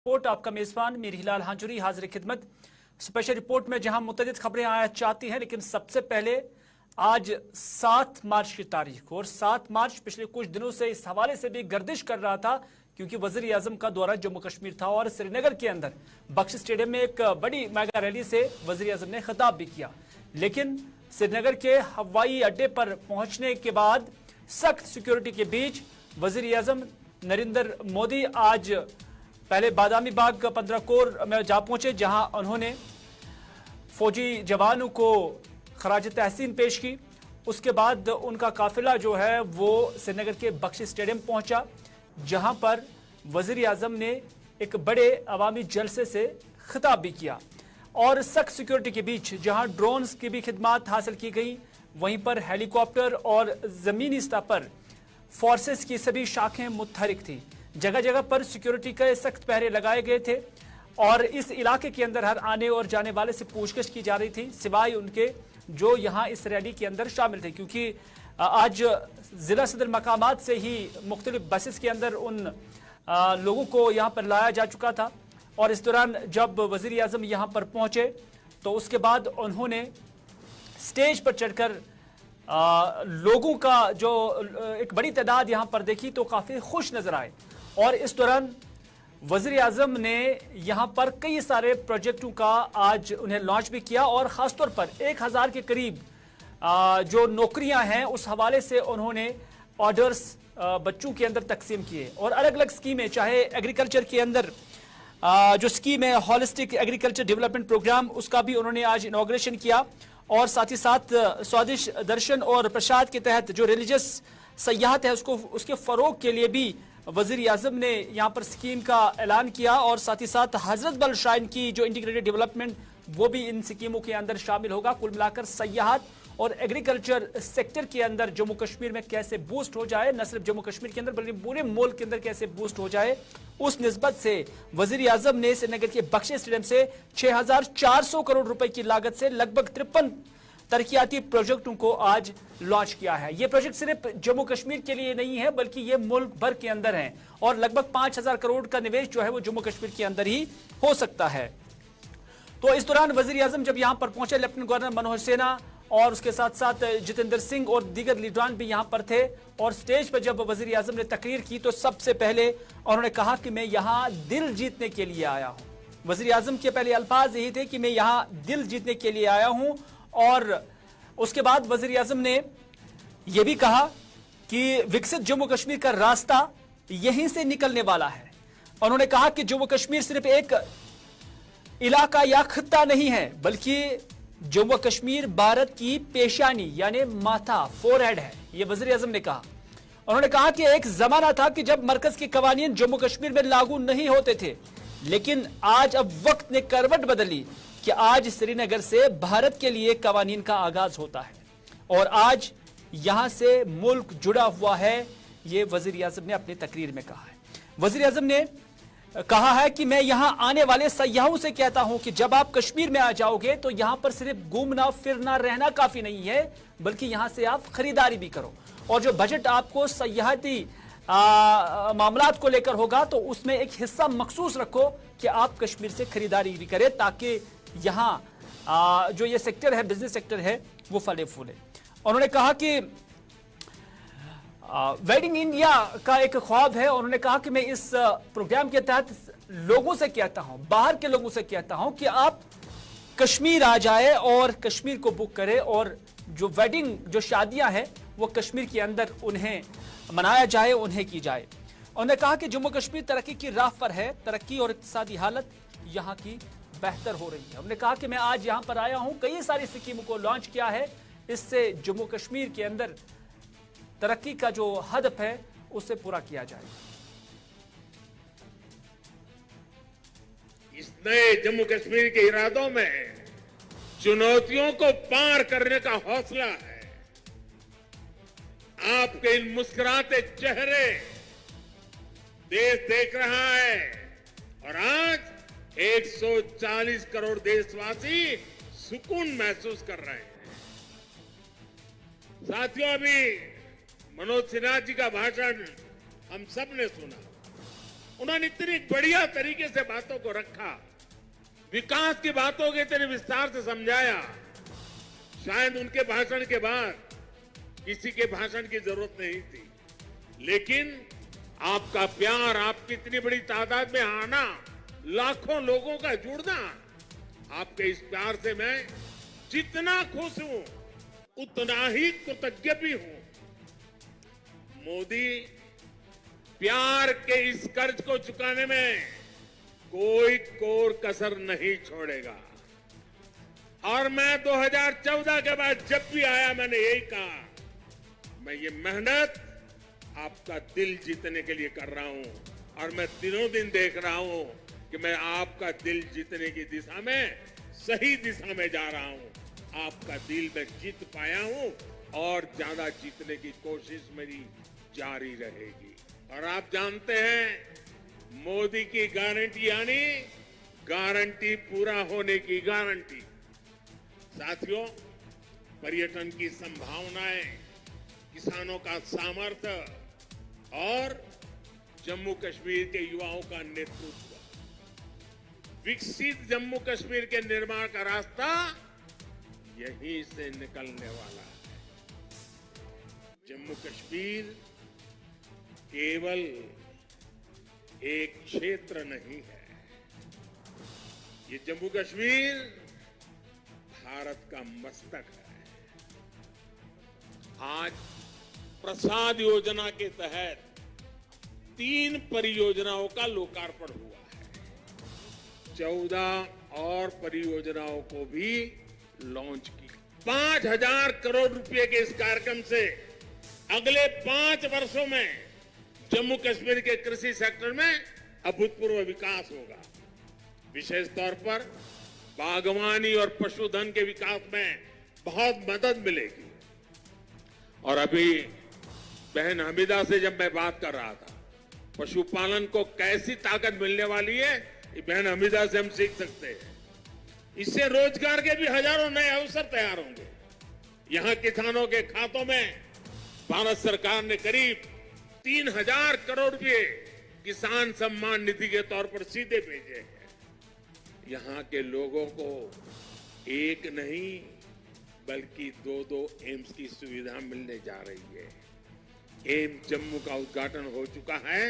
Report आपका मेजबान मीर हिलाल हांजुरी हाजिर खिदमत। स्पेशल रिपोर्ट में जहां मुतअद्दिद खबरें आया चाहती हैं, लेकिन सबसे पहले आज 7 मार्च की तारीख, और 7 मार्च पिछले कुछ दिनों से इस हवाले से भी गर्दिश कर रहा था क्योंकि वज़ीर आज़म का दौरा जम्मू कश्मीर था और श्रीनगर के अंदर बख्श स्टेडियम में एक बड़ी मेगा रैली से वज़ीर आज़म ने खिताब भी किया। लेकिन श्रीनगर के हवाई अड्डे पर पहुंचने के बाद सख्त सिक्योरिटी के बीच वज़ीर आज़म नरेंद्र मोदी आज पहले बादामी बाग 15 कोर में जा पहुंचे, जहां उन्होंने फौजी जवानों को खराज तहसीन पेश की। उसके बाद उनका काफिला जो है वो श्रीनगर के बख्शी स्टेडियम पहुंचा, जहां पर वजीर आजम ने एक बड़े अवामी जलसे से खिताब भी किया और सख्त सिक्योरिटी के बीच जहां ड्रोन्स की भी खिदमात हासिल की गई, वहीं पर हेलीकॉप्टर और जमीनी सतह पर फोर्सेस की सभी शाखें मुतहरिक थी। जगह जगह पर सिक्योरिटी के सख्त पहरे लगाए गए थे और इस इलाके के अंदर हर आने और जाने वाले से पूछताछ की जा रही थी, सिवाय उनके जो यहाँ इस रैली के अंदर शामिल थे, क्योंकि आज जिला सदर मकामात से ही मुख्तलिफ बसेस के अंदर उन लोगों को यहाँ पर लाया जा चुका था। और इस दौरान जब वजीर आजम यहाँ पर पहुंचे तो उसके बाद उन्होंने स्टेज पर चढ़कर लोगों का जो एक बड़ी तादाद यहाँ पर देखी तो काफी खुश नजर आए। और इस दौरान वज़ीर आज़म ने यहाँ पर कई सारे प्रोजेक्टों का आज उन्हें लॉन्च भी किया और ख़ासतौर पर 1000 के करीब जो नौकरियां हैं उस हवाले से उन्होंने ऑर्डर्स बच्चों के अंदर तकसीम किए और अलग अलग स्कीमें, चाहे एग्रीकल्चर के अंदर जो स्कीम है हॉलिस्टिक एग्रीकल्चर डेवलपमेंट प्रोग्राम, उसका भी उन्होंने आज इनॉग्रेशन किया। और साथ ही साथ स्वादिश दर्शन और प्रसाद के तहत जो रिलीजियस सयाहत है उसके फ़रोग के लिए भी वज़ीर आज़म ने यहाँ पर स्कीम का ऐलान किया। और साथ ही साथ हजरत बल श्राइन की जो इंटीग्रेटेड डेवलपमेंट वो भी इन स्कीमों के अंदर शामिल होगा। कुल मिलाकर सयाहत और एग्रीकल्चर सेक्टर के अंदर जम्मू कश्मीर में कैसे बूस्ट हो जाए, न सिर्फ जम्मू कश्मीर के अंदर बल्कि पूरे मुल्क के अंदर कैसे बूस्ट हो जाए, उस निस्बत से वज़ीर आज़म ने श्रीनगर के बख्शी स्टेडियम से 6400 करोड़ रुपए की लागत से लगभग 53 तरक्याती प्रोजेक्टों को आज लॉन्च किया है। ये प्रोजेक्ट सिर्फ जम्मू कश्मीर के लिए नहीं है बल्कि ये मुल्क भर के अंदर है और लगभग 5000 करोड़ का निवेश जो है वो जम्मू कश्मीर के अंदर ही हो सकता है। तो इस दौरान वज़ीर आज़म जब यहां पर पहुंचे, लेफ्टिनेंट गवर्नर मनोहर सिन्हा और उसके साथ साथ जितेंद्र सिंह और दीगर लीडरान भी यहां पर थे। और स्टेज पर जब वज़ीर आज़म ने तकरीर की तो सबसे पहले उन्होंने कहा कि मैं यहां दिल जीतने के लिए आया हूं। वज़ीर आज़म के पहले अल्फाज यही थे कि मैं यहां दिल जीतने के लिए आया हूं। और उसके बाद वज़ीर आज़म ने यह भी कहा कि विकसित जम्मू कश्मीर का रास्ता यहीं से निकलने वाला है। उन्होंने कहा कि जम्मू कश्मीर सिर्फ एक इलाका या खित्ता नहीं है बल्कि जम्मू कश्मीर भारत की पेशानी यानी माथा, फोरहेड है, यह वज़ीर आज़म ने कहा। उन्होंने कहा कि एक जमाना था कि जब मरकज के कवानीन जम्मू कश्मीर में लागू नहीं होते थे, लेकिन आज अब वक्त ने करवट बदली कि आज श्रीनगर से भारत के लिए कवानीन का आगाज होता है और आज यहां से मुल्क जुड़ा हुआ है, यह वज़ीर आज़म ने अपनी तकरीर में कहा है। वज़ीर आज़म ने कहा है कि मैं यहां आने वाले सयाहों से कहता हूं कि जब आप कश्मीर में आ जाओगे तो यहां पर सिर्फ घूमना फिरना रहना काफी नहीं है बल्कि यहां से आप खरीदारी भी करो और जो बजट आपको सयाहती मामलात को लेकर होगा तो उसमें एक हिस्सा मखसूस रखो कि आप कश्मीर से खरीदारी भी करें ताकि यहां जो ये सेक्टर है, बिजनेस सेक्टर है, वो फले फूले। उन्होंने कहा कि वेडिंग इंडिया का एक ख्वाब है। उन्होंने कहा कि मैं इस प्रोग्राम के तहत लोगों से कहता हूं, बाहर के लोगों से कहता हूं कि आप कश्मीर आ जाए और कश्मीर को बुक करें और जो वेडिंग, जो शादियां हैं वो कश्मीर के अंदर उन्हें मनाया जाए, उन्हें की जाए। उन्होंने कहा कि जम्मू कश्मीर तरक्की की राह पर है, तरक्की और इक्तिसादी हालत यहाँ की बेहतर हो रही है। उन्होंने कहा कि मैं आज यहाँ पर आया हूँ, कई सारी स्कीमों को लॉन्च किया है, इससे जम्मू कश्मीर के अंदर तरक्की का जो हदफ है उसे पूरा किया जाए। इस नए जम्मू कश्मीर के इरादों में चुनौतियों को पार करने का हौसला है। आपके इन मुस्कुराते चेहरे देश देख रहा है और आज 140 करोड़ देशवासी सुकून महसूस कर रहे हैं। साथियों, अभी मनोज सिन्हा जी का भाषण हम सब ने सुना उन्होंने इतनी बढ़िया तरीके से बातों को रखा, विकास की बातों के इतने विस्तार से समझाया। शायद उनके भाषण के बाद किसी के भाषण की जरूरत नहीं थी, लेकिन आपका प्यार, आपकी इतनी बड़ी तादाद में आना, लाखों लोगों का जुड़ना, आपके इस प्यार से मैं जितना खुश हूं उतना ही कृतज्ञ भी हूं। मोदी प्यार के इस कर्ज को चुकाने में कोई कोर कसर नहीं छोड़ेगा। और मैं 2014 के बाद जब भी आया मैंने यही कहा, मैं ये मेहनत आपका दिल जीतने के लिए कर रहा हूं और मैं दिनों दिन देख रहा हूं कि मैं आपका दिल जीतने की दिशा में सही दिशा में जा रहा हूं। आपका दिल मैं जीत पाया हूं और ज्यादा जीतने की कोशिश मेरी जारी रहेगी। और आप जानते हैं मोदी की गारंटी यानी गारंटी पूरा होने की गारंटी। साथियों, पर्यटन की संभावनाएं, किसानों का सामर्थ्य और जम्मू कश्मीर के युवाओं का नेतृत्व, विकसित जम्मू कश्मीर के निर्माण का रास्ता यहीं से निकलने वाला है। जम्मू कश्मीर केवल एक क्षेत्र नहीं है, ये जम्मू कश्मीर भारत का मस्तक है। आज प्रसाद योजना के तहत 3 परियोजनाओं का लोकार्पण हुआ है। 14 और परियोजनाओं को भी लॉन्च किया। 5,000 करोड़ रुपए के इस कार्यक्रम से अगले 5 वर्षों में जम्मू कश्मीर के कृषि सेक्टर में अभूतपूर्व विकास होगा। विशेष तौर पर बागवानी और पशुधन के विकास में बहुत मदद मिलेगी। और अभी बहन हमीदा से जब मैं बात कर रहा था, पशुपालन को कैसी ताकत मिलने वाली है, ये बहन हमीदा से हम सीख सकते हैं। इससे रोजगार के भी हजारों नए अवसर तैयार होंगे। यहां किसानों के खातों में भारत सरकार ने करीब 3,000 करोड़ रुपए किसान सम्मान निधि के तौर पर सीधे भेजे हैं। यहां के लोगों को एक नहीं बल्कि 2 एम्स की सुविधा मिलने जा रही है। एम्स जम्मू का उद्घाटन हो चुका है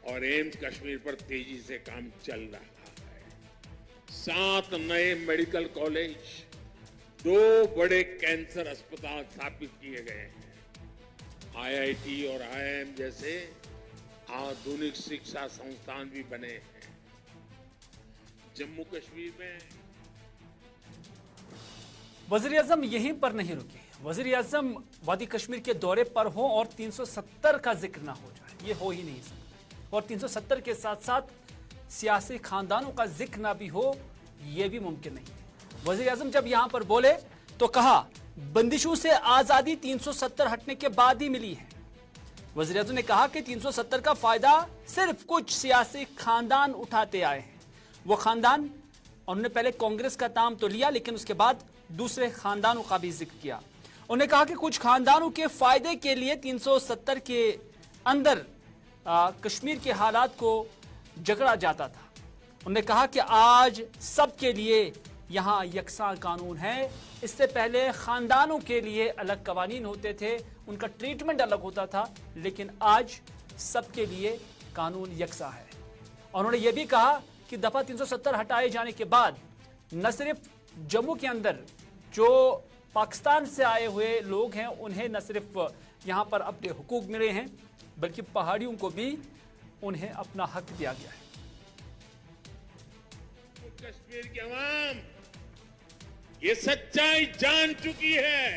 और एम्स कश्मीर पर तेजी से काम चल रहा है। 7 नए मेडिकल कॉलेज, 2 बड़े कैंसर अस्पताल स्थापित किए गए हैं। IIT और IIM जैसे आधुनिक शिक्षा संस्थान भी बने हैं। जम्मू कश्मीर में वज़ीर-ए-आज़म यहीं पर नहीं रुके। वज़ीर-ए-आज़म वादी कश्मीर के दौरे पर हो और 370 का जिक्र ना हो जाए, ये हो ही नहीं सकता। और 370 के साथ साथ सियासी खानदानों का जिक्र ना भी हो, ये भी मुमकिन नहीं है। वज़ीर-ए-आज़म जब यहां पर बोले तो कहा बंदिशों से आजादी 370 हटने के बाद ही मिली है। वज़ीर-ए-आज़म ने कहा कि 370 का फायदा सिर्फ कुछ सियासी खानदान उठाते आए हैं। वो खानदान, उन्होंने पहले कांग्रेस का नाम तो लिया लेकिन उसके बाद दूसरे खानदानों का भी जिक्र किया। उन्होंने कहा कि कुछ खानदानों के फायदे के लिए 370 के अंदर कश्मीर के हालात को जकड़ा जाता था। उन्होंने कहा कि आज सबके लिए यहाँ यकसा कानून है। इससे पहले खानदानों के लिए अलग कवानीन होते थे, उनका ट्रीटमेंट अलग होता था, लेकिन आज सबके लिए कानून यकसा है। और उन्होंने ये भी कहा कि दफा 370 हटाए जाने के बाद न सिर्फ जम्मू के अंदर जो पाकिस्तान से आए हुए लोग हैं उन्हें न सिर्फ यहाँ पर अपने हुकूक मिले हैं, बल्कि पहाड़ियों को भी उन्हें अपना हक दिया गया है। कश्मीर की आवाम ये सच्चाई जान चुकी है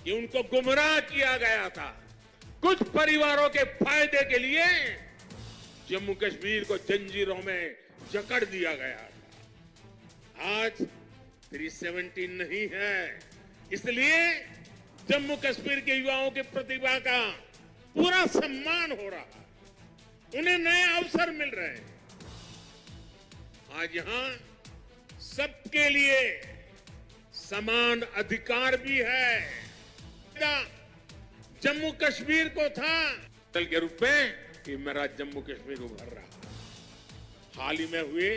कि उनको गुमराह किया गया था। कुछ परिवारों के फायदे के लिए जम्मू कश्मीर को जंजीरों में जकड़ दिया गया था। आज 370 नहीं है, इसलिए जम्मू कश्मीर के युवाओं की प्रतिभा का पूरा सम्मान हो रहा है, उन्हें नए अवसर मिल रहे हैं। आज यहां सबके लिए समान अधिकार भी है। जम्मू कश्मीर को था के रूप में कि मेरा जम्मू कश्मीर उभर रहा है। हाल ही में हुए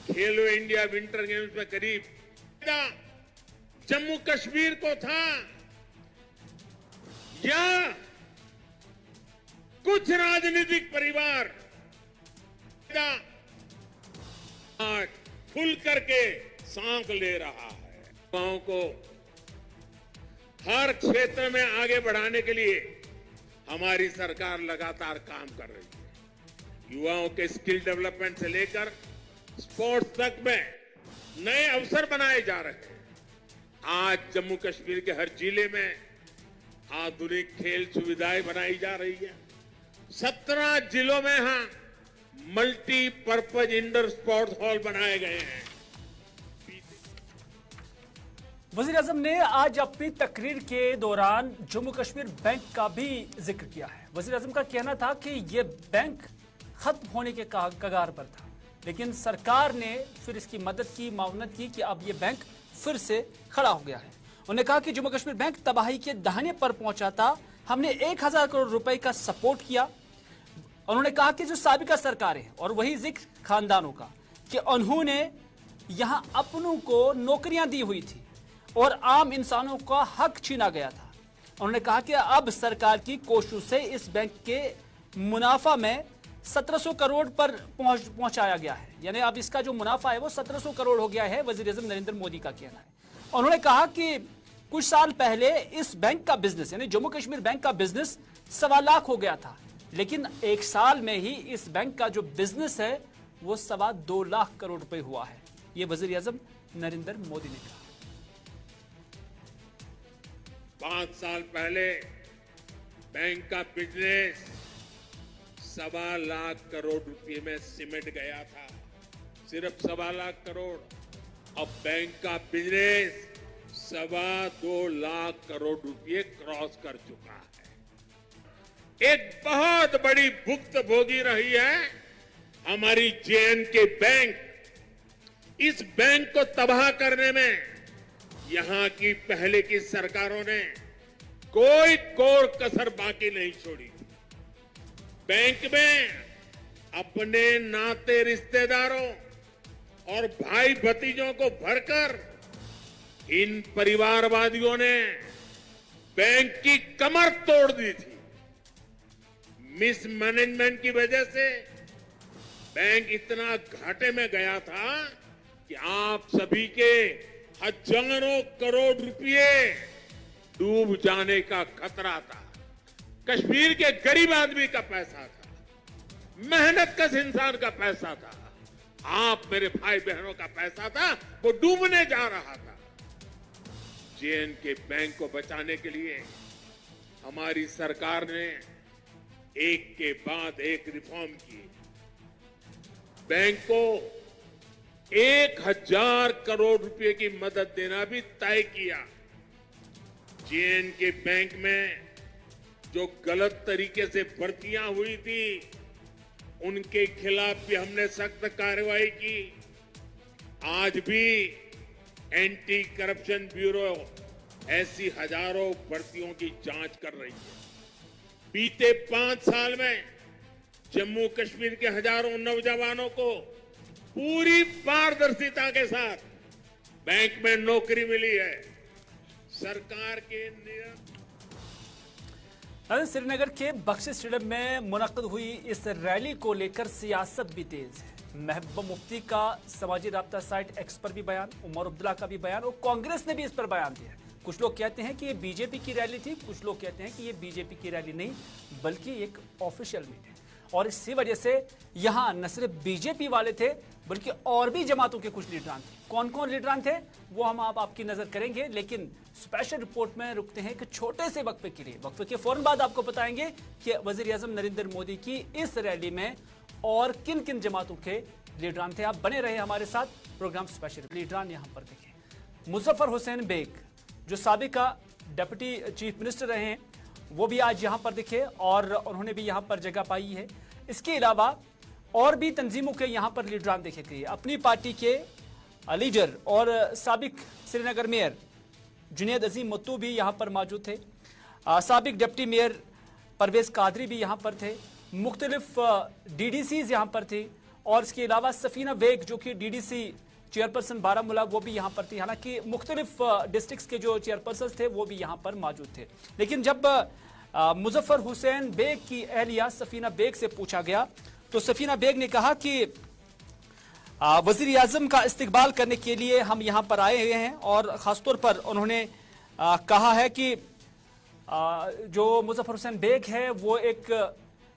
खेलो इंडिया विंटर गेम्स में करीब जम्मू कश्मीर को था, या कुछ राजनीतिक परिवार आज खुल करके सांस ले रहा है। युवाओं को हर क्षेत्र में आगे बढ़ाने के लिए हमारी सरकार लगातार काम कर रही है। युवाओं के स्किल डेवलपमेंट से लेकर स्पोर्ट्स तक में नए अवसर बनाए जा रहे हैं। आज जम्मू कश्मीर के हर जिले में आधुनिक खेल सुविधाएं बनाई जा रही है। 17 जिलों में मल्टीपर्पज इंडोर स्पोर्ट्स हॉल बनाए गए हैं। वजीर आजम ने आज अपनी तकरीर के दौरान जम्मू कश्मीर बैंक का भी जिक्र किया है। वजीर आजम का कहना था कि यह बैंक खत्म होने के कगार पर था, लेकिन सरकार ने फिर इसकी मदद की, मावनत की कि अब यह बैंक फिर से खड़ा हो गया है। उन्होंने कहा कि जम्मू कश्मीर बैंक तबाही के दहाने पर पहुंचा था, हमने 1000 करोड़ रुपए का सपोर्ट किया। उन्होंने कहा कि जो साबिका सरकारें और वही जिक्र खानदानों का कि उन्होंने यहां अपनों को नौकरियां दी हुई थी और आम इंसानों का हक छीना गया था। उन्होंने कहा कि अब सरकार की कोशिश से इस बैंक के मुनाफा में 1700 करोड़ पर पहुंचाया गया है, यानी अब इसका जो मुनाफा है वो 1700 करोड़ हो गया है। वजीर आजम नरेंद्र मोदी का कहना है। उन्होंने कहा कि कुछ साल पहले इस बैंक का बिजनेस यानी जम्मू कश्मीर बैंक का बिजनेस 1.25 लाख हो गया था, लेकिन एक साल में ही इस बैंक का जो बिजनेस है वो 2.25 लाख करोड़ रुपए हुआ है। ये वजीर आजम नरेंद्र मोदी ने कहा। 5 साल पहले बैंक का बिजनेस 1.25 लाख करोड़ रुपए में सिमट गया था, सिर्फ 1.25 लाख करोड़। अब बैंक का बिजनेस 2.25 लाख करोड़ रुपए क्रॉस कर चुका है। एक बहुत बड़ी भुक्तभोगी रही है हमारी JNK बैंक। इस बैंक को तबाह करने में यहां की पहले की सरकारों ने कोई कोर कसर बाकी नहीं छोड़ी। बैंक में अपने नाते रिश्तेदारों और भाई भतीजों को भरकर इन परिवारवादियों ने बैंक की कमर तोड़ दी थी। मिसमैनेजमेंट की वजह से बैंक इतना घाटे में गया था कि आप सभी के हजारों करोड़ रुपए डूब जाने का खतरा था। कश्मीर के गरीब आदमी का पैसा था, मेहनतकश इंसान का पैसा था, आप मेरे भाई बहनों का पैसा था, वो डूबने जा रहा था। JNK बैंक को बचाने के लिए हमारी सरकार ने एक के बाद एक रिफॉर्म किए। बैंक को 1000 करोड़ रुपए की मदद देना भी तय किया। JNK बैंक में जो गलत तरीके से भर्तियां हुई थी उनके खिलाफ भी हमने सख्त कार्रवाई की। आज भी एंटी करप्शन ब्यूरो ऐसी हजारों भर्तियों की जांच कर रही है। बीते 5 साल में जम्मू कश्मीर के हजारों नौजवानों को पूरी पारदर्शिता के साथ बैंक में नौकरी मिली है। सरकार के श्रीनगर के बख्शी स्टेडियम में मुनक्किद हुई इस रैली को लेकर सियासत भी तेज है। महबूबा मुफ्ती का समाजी राब्ता साइट एक्स पर भी बयान, उमर अब्दुल्ला का भी बयान और कांग्रेस ने भी इस पर बयान दिया। कुछ लोग कहते हैं कि ये बीजेपी की रैली थी, कुछ लोग कहते हैं कि ये बीजेपी की रैली नहीं बल्कि एक ऑफिशियल मीटिंग, और इसी वजह से यहाँ न सिर्फ बीजेपी वाले थे बल्कि और भी जमातों के कुछ लीडरान थे। कौन कौन लीडरान थे वो हम आपकी नजर करेंगे, लेकिन स्पेशल रिपोर्ट में रुकते हैं एक छोटे से वक्फे के लिए। वक्फे के फौरन बाद आपको बताएंगे कि वजीर आजम नरेंद्र मोदी की इस रैली में और किन किन जमातों के लीडरान थे। आप बने रहे हमारे साथ, प्रोग्राम स्पेशल। लीडरान यहाँ पर देखें, मुजफ्फर हुसैन बेग जो साबिका डिप्टी चीफ मिनिस्टर रहे हैं वो भी आज यहाँ पर दिखे और उन्होंने भी यहाँ पर जगह पाई है। इसके अलावा और भी तंजीमों के यहाँ पर लीडरान देखे गए। अपनी पार्टी के लीडर और साबिक श्रीनगर मेयर जुनैद अजीम मत्तू भी यहाँ पर मौजूद थे। साबिक डिप्टी मेयर परवेज कादरी भी यहाँ पर थे मुख्तलिफ DDCs यहाँ पर थी और इसके अलावा सफीना बेग जो कि DDC चेयरपर्सन बारामूला वो भी यहाँ पर थी। हालांकि मुख्तलिफ डिस्ट्रिक्ट्स के जो चेयरपर्सन थे वो भी यहाँ पर मौजूद थे। लेकिन जब मुजफ्फर हुसैन बेग की अहलिया सफीना बेग से पूछा गया तो सफीना बेग ने कहा कि वजीर आजम का इस्तकबाल करने के लिए हम यहाँ पर आए हुए हैं और ख़ासतौर पर उन्होंने कहा है कि जो मुजफ्फर हुसैन बेग है वो एक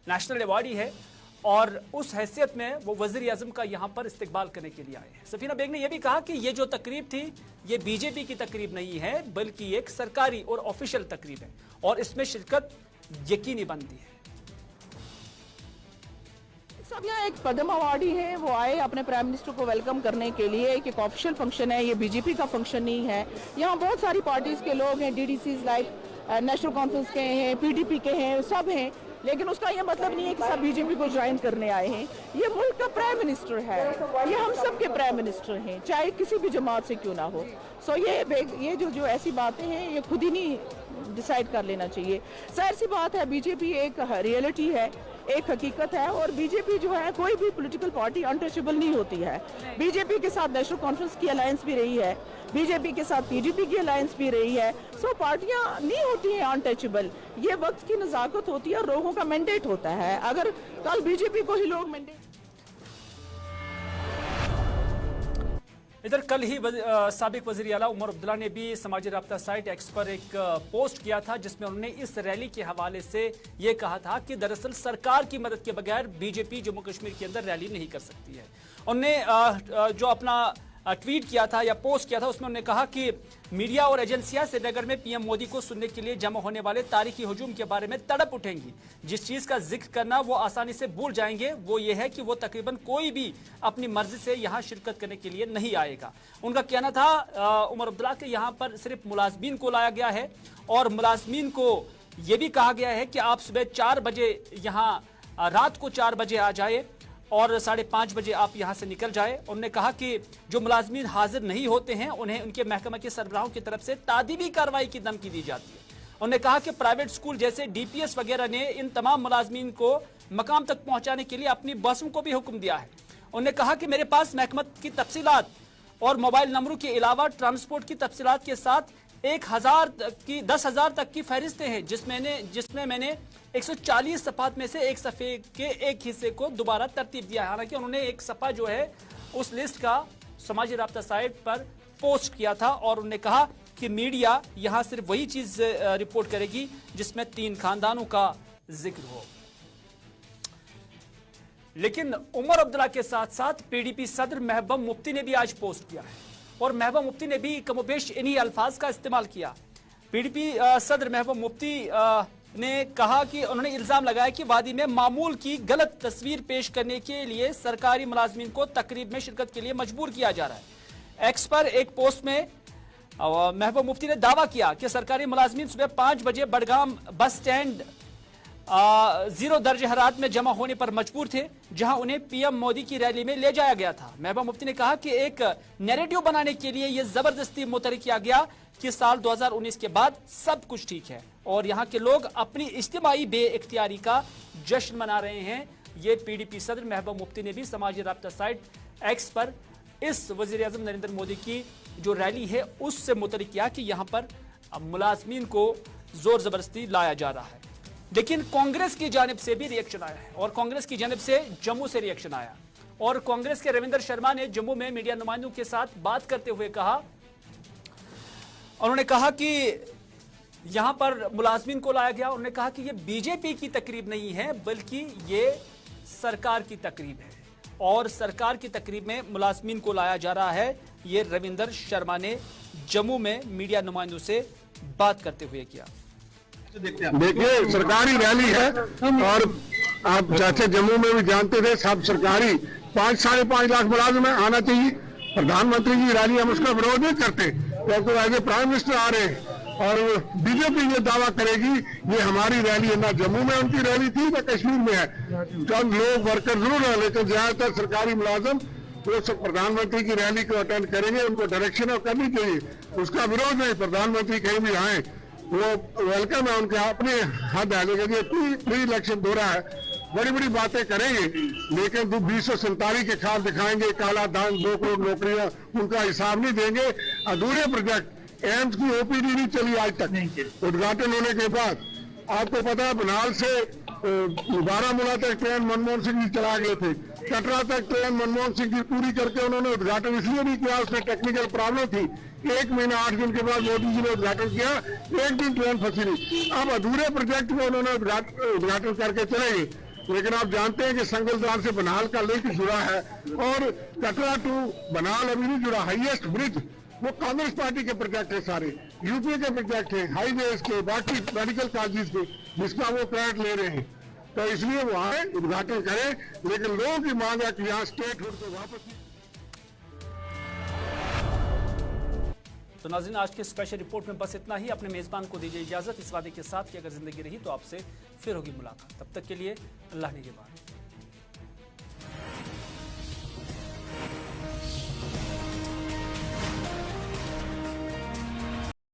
नेशनल अवार्डी है और उस हैसियत में वो वजीर आजम का यहाँ पर इस्तकबाल करने के लिए आए हैं। सफीना बेग ने यह भी कहा कि ये जो तकरीब थी ये बीजेपी की तकरीब नहीं है बल्कि एक सरकारी और ऑफिशियल तकरीब है और इसमें शिरकत यकीनी बनती है। सब यहाँ एक पद्म अवार्डी है, वो आए अपने प्राइम मिनिस्टर को वेलकम करने के लिए। एक ऑफिशियल फंक्शन है, ये बीजेपी का फंक्शन नहीं है। यहाँ बहुत सारी पार्टीज के लोग हैं, DDCs लाइक नेशनल कॉन्फ्रेंस के हैं, PDP के हैं, सब हैं, लेकिन उसका ये मतलब नहीं है कि सब बीजेपी को ज्वाइन करने आए हैं। ये मुल्क का प्राइम मिनिस्टर है, ये हम सब के प्राइम मिनिस्टर हैं, चाहे किसी भी जमात से क्यों ना हो। सो ये जो ऐसी बातें हैं ये खुद ही नहीं डिसाइड कर लेना चाहिए। जाहिर सी बात है बीजेपी एक रियलिटी है, एक हकीकत है और बीजेपी जो है कोई भी पॉलिटिकल पार्टी अनटचेबल नहीं होती है। बीजेपी के साथ नेशनल कॉन्फ्रेंस की अलायंस भी रही है, बीजेपी के साथ PDP की अलायंस भी रही है। सो पार्टियां नहीं होती हैं अनटचेबल, ये वक्त की नज़ाकत होती है और लोगों का मैंडेट होता है। अगर कल बीजेपी को ही लोग मैंडेट इधर कल ही साबिक वज़ीर आला उमर अब्दुल्ला ने भी समाजी राब्ता साइट एक्स पर एक पोस्ट किया था जिसमें उन्होंने इस रैली के हवाले से ये कहा था कि दरअसल सरकार की मदद के बगैर बीजेपी जम्मू कश्मीर के अंदर रैली नहीं कर सकती है। उन्होंने जो अपना ट्वीट किया था या पोस्ट किया था उसमें उन्होंने कहा कि मीडिया और एजेंसियां श्रीनगर में PM मोदी को सुनने के लिए जमा होने वाले तारीखी हुजूम के बारे में तड़प उठेंगी। जिस चीज का जिक्र करना वो आसानी से भूल जाएंगे वो ये है कि वो तकरीबन कोई भी अपनी मर्जी से यहाँ शिरकत करने के लिए नहीं आएगा। उनका कहना था उमर अब्दुल्ला के यहाँ पर सिर्फ मुलाजमीन को लाया गया है और मुलाजमीन को ये भी कहा गया है कि आप सुबह 4 बजे यहाँ रात को 4 बजे आ जाए और 5:30 बजे आप यहां से निकल जाए। उन्होंने कहा कि जो मुलाजमीन हाजिर नहीं होते हैं उन्हें उनके महकमा के सरबराहों की तरफ से तादीबी कार्रवाई की धमकी दी जाती है। उन्होंने कहा कि प्राइवेट स्कूल जैसे DPS वगैरह ने इन तमाम मुलाजमीन को मकाम तक पहुंचाने के लिए अपनी बसों को भी हुक्म दिया है। उन्होंने कहा कि मेरे पास महकमा की तफसीलात और मोबाइल नंबरों के अलावा ट्रांसपोर्ट की तफसीलात के साथ 10,000 तक की फहरिस्तें हैं जिसमें मैंने 140 सफ़ात में से एक सफ़े के एक हिस्से को दोबारा तरतीब दिया है। हालांकि उन्होंने एक सफ़ा जो है उस लिस्ट का समाजी राब्ता साइट पर पोस्ट किया था और उन्होंने कहा कि मीडिया यहां सिर्फ वही चीज रिपोर्ट करेगी जिसमें 3 खानदानों का जिक्र हो। लेकिन उमर अब्दुल्ला के साथ साथ PDP सदर महबूब मुफ्ती ने भी आज पोस्ट किया है और महबूब मुफ्ती ने भी कमोबेश इन्हीं अल्फाज का इस्तेमाल किया। PDP सदर महबूब मुफ्ती ने कहा कि उन्होंने इल्जाम लगाया कि वादी में मामूल की गलत तस्वीर पेश करने के लिए सरकारी मुलाजमीन को तकरीब में शिरकत के लिए मजबूर किया जा रहा है। एक्स पर एक पोस्ट में महबूब मुफ्ती ने दावा किया कि सरकारी मुलाजमीन सुबह 5 बजे बडगाम बस स्टैंड 0 दर्ज हरारत में जमा होने पर मजबूर थे जहां उन्हें PM मोदी की रैली में ले जाया गया था। महबूब मुफ्ती ने कहा कि एक नैरेटिव बनाने के लिए यह जबरदस्ती मुतहर्रिक किया गया कि साल 2019 के बाद सब कुछ ठीक है और यहाँ के लोग अपनी इज्तिमाई बेइख्तियारी का जश्न मना रहे हैं। ये PDP सदर महबूब मुफ्ती ने भी समाजी राब्ता साइट एक्स पर इस वजीर आजम नरेंद्र मोदी की जो रैली है उससे मुतहर्रिक किया कि यहाँ पर मुलाजमीन को जोर जबरदस्ती लाया जा रहा है। लेकिन कांग्रेस की जानिब से भी रिएक्शन आया है और कांग्रेस की जानिब से जम्मू से रिएक्शन आया और कांग्रेस के रविंदर शर्मा ने जम्मू में मीडिया नुमाइंदों के साथ बात करते हुए कहा, उन्होंने कहा कि यहां पर मुलाजमीन को लाया गया। उन्होंने कहा कि ये बीजेपी की तकरीब नहीं है बल्कि ये सरकार की तकरीब है और सरकार की तकरीब में मुलाजमीन को लाया जा रहा है। ये रविंदर शर्मा ने जम्मू में मीडिया नुमाइंदों से बात करते हुए किया। देखिए सरकारी रैली है और आप जैसे जम्मू में भी जानते थे सब सरकारी 5-5.5 लाख मुलाजिम आना चाहिए। प्रधानमंत्री की रैली हम उसका विरोध नहीं करते क्योंकि एज ए प्राइम मिनिस्टर आ रहे हैं और बीजेपी ये दावा करेगी ये हमारी रैली है। ना जम्मू में उनकी रैली थी ना कश्मीर में है। चंद लोग वर्कर जरूर है लेकिन ज्यादातर सरकारी मुलाजिम वो सब प्रधानमंत्री की रैली को अटेंड करेंगे। उनको डायरेक्शन करनी चाहिए, उसका विरोध नहीं। प्रधानमंत्री कहीं भी आए वो वेलकम है, उनके अपने हद है। लेकिन ये प्री इलेक्शन दौरा है बड़ी बड़ी बातें करेंगे, लेकिन 2047 के ख्वाब दिखाएंगे, काला धान, 2 करोड़ नौकरियां, उनका हिसाब नहीं देंगे। अधूरे प्रोजेक्ट, एम्स की ओपीडी नहीं चली आज तक उद्घाटन होने के बाद। आपको पता है बनाल से बारामूला तक ट्रेन मनमोहन सिंह जी चला गए थे, कटरा तक ट्रेन मनमोहन सिंह जी पूरी करके उन्होंने उद्घाटन इसलिए नहीं किया, उसमें टेक्निकल प्रॉब्लम थी। 1 महीना 8 दिन के बाद मोदी जी ने उद्घाटन किया, 1 दिन ट्रेन फंसी नहीं। अब अधूरे प्रोजेक्ट को उन्होंने उद्घाटन करके चलेंगे, लेकिन आप जानते हैं कि संगलदान से बनाल का लिंक जुड़ा है और कटरा टू बनाल अभी नहीं जुड़ा। हाईएस्ट ब्रिज वो कांग्रेस पार्टी के प्रोजेक्ट है, सारे यूपी के प्रोजेक्ट हैं, हाईवेज के, बाकी मेडिकल कॉलेज के, जिसका वो क्रेडिट ले रहे हैं। तो इसलिए वो आए, उद्घाटन करें, लेकिन लोगों की मांग है कि यहाँ स्टेटहुड को वापस। तो नाज़रीन, आज के स्पेशल रिपोर्ट में बस इतना ही। अपने मेजबान को दीजिए इजाजत, इस वादे के साथ कि अगर जिंदगी रही तो आपसे फिर होगी मुलाकात। तब तक के लिए अल्लाह निगहबान।